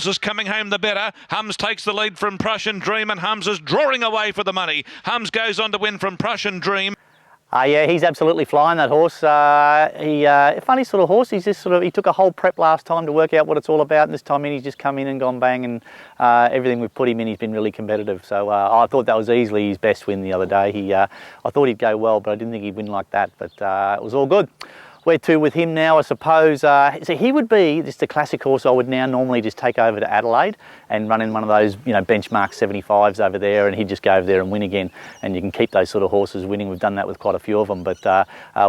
Humzz is coming home the better. Humzz takes the lead from Prussian Dream, and Humzz is drawing away for the money. Humzz goes on to win from Prussian Dream. Yeah, he's absolutely flying, that horse. Funny sort of horse. He took a whole prep last time to work out what it's all about, and this time in he's just come in and gone bang, and everything we've put him in, he's been really competitive. So I thought that was easily his best win the other day. I thought he'd go well, but I didn't think he'd win like that, but it was all good. Where to with him now, I suppose? So he would be just a classic horse I would now normally just take over to Adelaide and run in one of those, benchmark 75s over there, and he'd just go over there and win again. And you can keep those sort of horses winning. We've done that with quite a few of them, but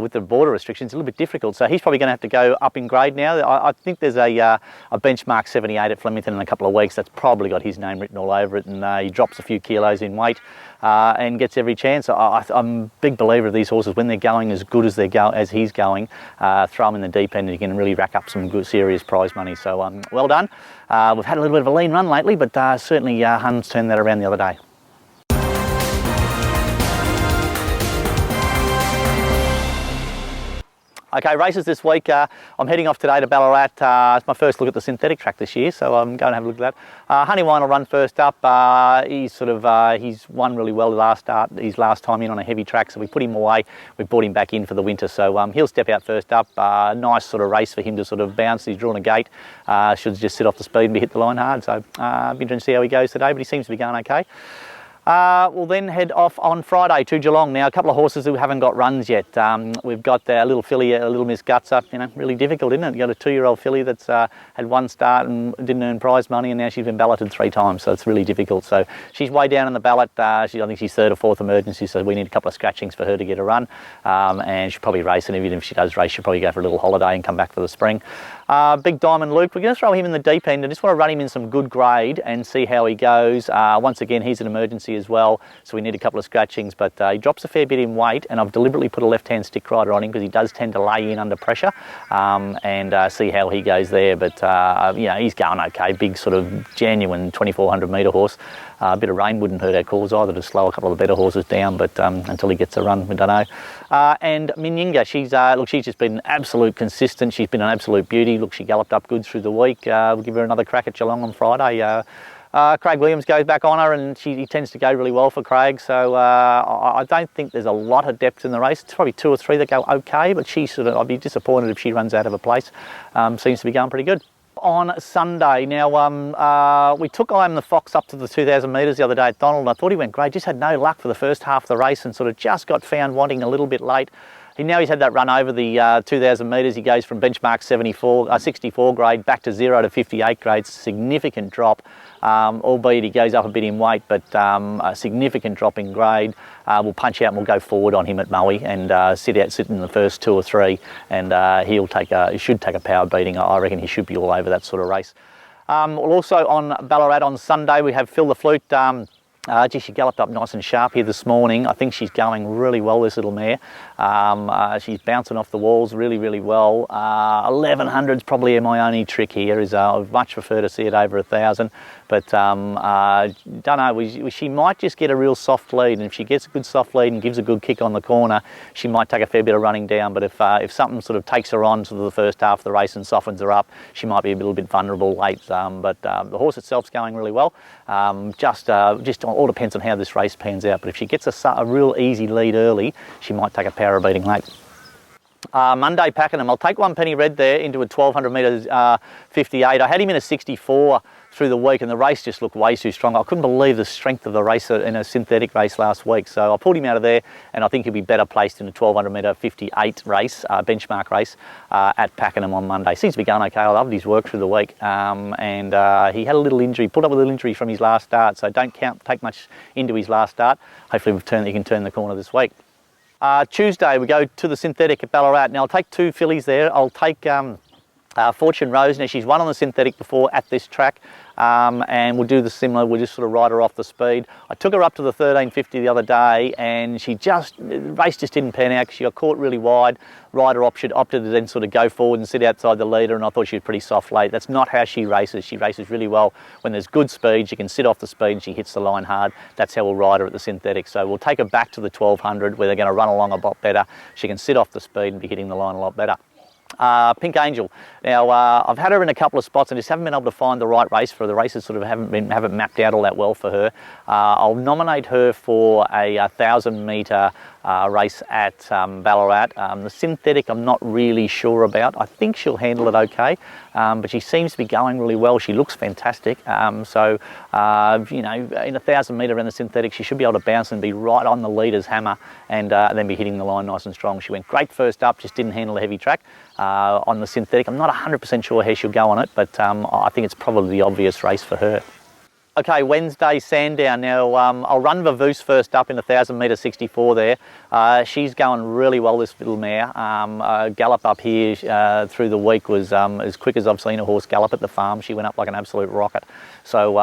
with the border restrictions, it's a little bit difficult. So he's probably going to have to go up in grade now. I think there's a benchmark 78 at Flemington in a couple of weeks. That's probably got his name written all over it, and he drops a few kilos in weight. And gets every chance. I'm a big believer of these horses. When they're going as good as as he's going, throw them in the deep end and you can really rack up some good, serious prize money. So well done. We've had a little bit of a lean run lately, but certainly Humzz turned that around the other day. Okay, races this week. I'm heading off today to Ballarat. It's my first look at the synthetic track this year, so I'm going to have a look at that. Honeywine will run first up. He's won really well his last time in on a heavy track, so we put him away. We brought him back in for the winter, so he'll step out first up. Nice sort of race for him to sort of bounce. He's drawn a gate. Should just sit off the speed and be hit the line hard. So be interesting to see how he goes today, but he seems to be going okay. We'll then head off on Friday to Geelong. Now, a couple of horses who haven't got runs yet. We've got a little filly, a little Miss Gutser. Really difficult, isn't it? You've got a 2-year-old filly that's had one start and didn't earn prize money, and now she's been balloted 3 times, so it's really difficult. So she's way down in the ballot. I think she's 3rd or 4th emergency, so we need a couple of scratchings for her to get a run. And she'll probably race, and even if she does race, she'll probably go for a little holiday and come back for the spring. Big Diamond Luke, we're going to throw him in the deep end. I just want to run him in some good grade and see how he goes. Once again, he's an emergency as well, so we need a couple of scratchings, but he drops a fair bit in weight, and I've deliberately put a left-hand stick rider on him because he does tend to lay in under pressure, and see how he goes there. But he's going okay. Big sort of genuine 2400 metre horse. A bit of rain wouldn't hurt our cause either to slow a couple of the better horses down, but until he gets a run, we don't know. And Minyinga, she's just been absolute consistent. She's been an absolute beauty. Look, she galloped up good through the week. We'll give her another crack at Geelong on Friday. Craig Williams goes back on her, and he tends to go really well for Craig, so I don't think there's a lot of depth in the race. It's probably 2 or 3 that go okay, but I'd be disappointed if she runs out of a place. Seems to be going pretty good. On Sunday, now we took I Am the Fox up to the 2,000 metres the other day at Donald, and I thought he went great. Just had no luck for the first half of the race and sort of just got found wanting a little bit late. Now he's had that run over the 2,000 metres. He goes from benchmark 64 grade back to 0 to 58 grades. Significant drop, albeit he goes up a bit in weight, but a significant drop in grade. We'll punch out and we'll go forward on him at Maui and sit in the first 2 or 3, and he should take a power beating. I reckon he should be all over that sort of race. Also on Ballarat on Sunday, we have Phil the Flute. She galloped up nice and sharp here this morning. I think she's going really well, this little mare. She's bouncing off the walls really, really well. 1100's probably my only trick here. I would much prefer to see it over 1,000. But don't know, she might just get a real soft lead, and if she gets a good soft lead and gives a good kick on the corner, she might take a fair bit of running down. But if something sort of takes her on to the first half of the race and softens her up, she might be a little bit vulnerable late. But the horse itself's going really well. Just all depends on how this race pans out. But if she gets a real easy lead early, she might take a power beating late. Monday, Pakenham. I'll take One Penny Red there into a 1,200 metres 58. I had him in a 64 through the week, and the race just looked way too strong. I couldn't believe the strength of the race in a synthetic race last week, so I pulled him out of there, and I think he'll be better placed in a 1,200 metre 58 race, benchmark race, at Pakenham on Monday. Seems to be going okay. I loved his work through the week, and he had a little injury, pulled up a little injury from his last start, so don't take much into his last start. Hopefully he can turn the corner this week. Tuesday, we go to the synthetic at Ballarat. Now, I'll take 2 fillies there. I'll take Fortune Rose. Now, she's won on the synthetic before at this track, and we'll do the similar. We'll just sort of ride her off the speed. I took her up to the 1350 the other day, and the race just didn't pan out because she got caught really wide. Rider opted to then sort of go forward and sit outside the leader, and I thought she was pretty soft late. That's not how she races. She races really well when there's good speed. She can sit off the speed and she hits the line hard. That's how we'll ride her at the synthetic. So we'll take her back to the 1,200 where they're going to run along a lot better. She can sit off the speed and be hitting the line a lot better. Pink Angel. Now, I've had her in a couple of spots and just haven't been able to find the right race for her. The races sort of haven't mapped out all that well for her. I'll nominate her for a 1,000-metre race at Ballarat. The synthetic I'm not really sure about. I think she'll handle it okay, but she seems to be going really well. She looks fantastic. So, you know, in a 1,000-metre around the synthetic, she should be able to bounce and be right on the leader's hammer and then be hitting the line nice and strong. She went great first up, just didn't handle the heavy track. On the synthetic, I'm not 100% sure how she'll go on it, but I think it's probably the obvious race for her. Okay, Wednesday, Sandown. Now, I'll run Vavoose first up in the 1,000-metre 64 there. She's going really well, this little mare. Gallop up here through the week was as quick as I've seen a horse gallop at the farm. She went up like an absolute rocket. So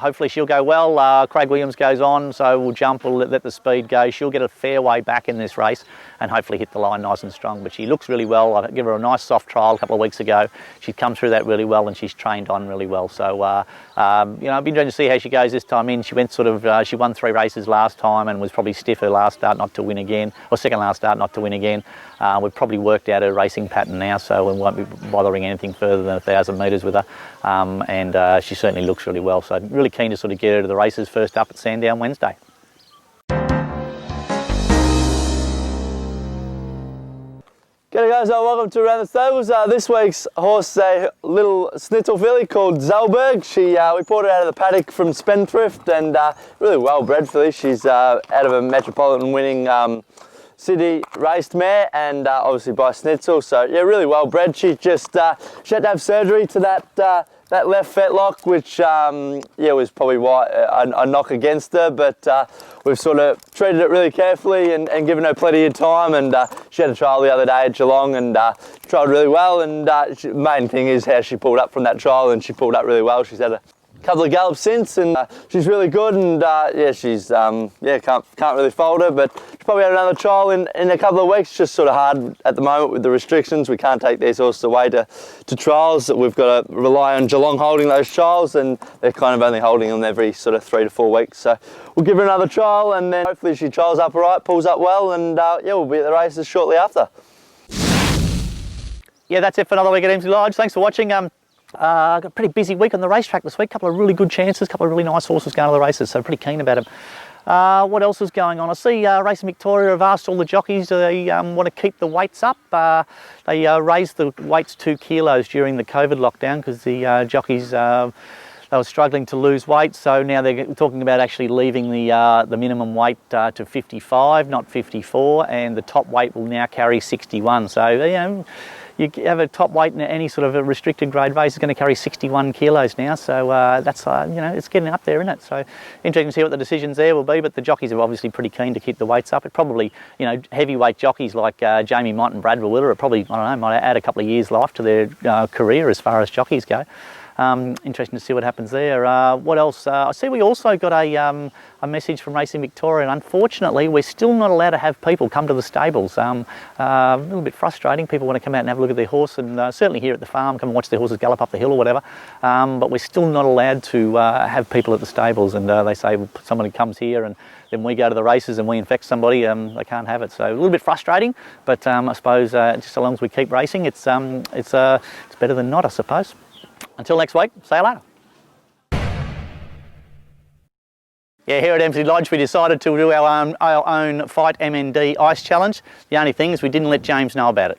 hopefully she'll go well. Craig Williams goes on, so we'll jump, we'll let the speed go. She'll get a fair way back in this race and hopefully hit the line nice and strong. But she looks really well. I gave her a nice soft trial a couple of weeks ago. She's come through that really well and she's trained on really well. So, you know, I've been trying to see how she goes this time in. She went sort of, she won 3 races last time and was probably stiff her last start not to win again, or second last start not to win again. We've probably worked out her racing pattern now, so we won't be bothering anything further than 1,000 metres with her. And she certainly looks really well. So I'm really keen to sort of get her to the races first up at Sandown Wednesday. G'day guys, welcome to Around the Stables. This week's horse is a little snitzel filly called Zelberg. We bought her out of the paddock from Spendthrift and really well bred filly. She's out of a Metropolitan winning city raced mare and obviously by Snitzel, so yeah, really well bred. She just she had to have surgery to that left fetlock, which yeah, was probably why a knock against her, but we've sort of treated it really carefully and given her plenty of time, and she had a trial the other day at Geelong and trialled really well, and main thing is how she pulled up from that trial, and she pulled up really well. She's had a couple of gallops since and she's really good, and yeah, she's yeah, can't really fold her, but she'll probably have another trial in a couple of weeks. It's just sort of hard at the moment with the restrictions. We can't take these horses away to trials. We've got to rely on Geelong holding those trials, and they're kind of only holding them every sort of 3 to 4 weeks. So we'll give her another trial, and then hopefully she trials up all right, pulls up well, and yeah, we'll be at the races shortly after. Yeah, that's it for another week at Emsley Lodge. Thanks for watching. Got a pretty busy week on the racetrack this week. A couple of really good chances, a couple of really nice horses going to the races, so pretty keen about them. What else is going on? I see Racing Victoria have asked all the jockeys they want to keep the weights up. They raised the weights 2 kilos during the COVID lockdown because the jockeys they were struggling to lose weight, so now they're talking about actually leaving the minimum weight to 55, not 54, and the top weight will now carry 61. So you know, you have a top weight in any sort of a restricted grade race is going to carry 61 kilos now, so that's you know, it's getting up there, isn't it? So interesting to see what the decisions there will be, but the jockeys are obviously pretty keen to keep the weights up. It probably, you know, heavyweight jockeys like Jamie Mott and Brad Willer are probably, I don't know, might add a couple of years life to their career as far as jockeys go. Interesting to see what happens there. What else? I see we also got a message from Racing Victoria, and unfortunately we're still not allowed to have people come to the stables. A little bit frustrating. People want to come out and have a look at their horse, and certainly here at the farm, come and watch their horses gallop up the hill or whatever. But we're still not allowed to have people at the stables, and they say well, somebody comes here and then we go to the races and we infect somebody, they can't have it. So a little bit frustrating, but I suppose just so long as we keep racing, it's better than not, I suppose. Until next week, see you later. Yeah, here at Emsley Lodge we decided to do our own FIGHT MND ice challenge. The only thing is we didn't let James know about it.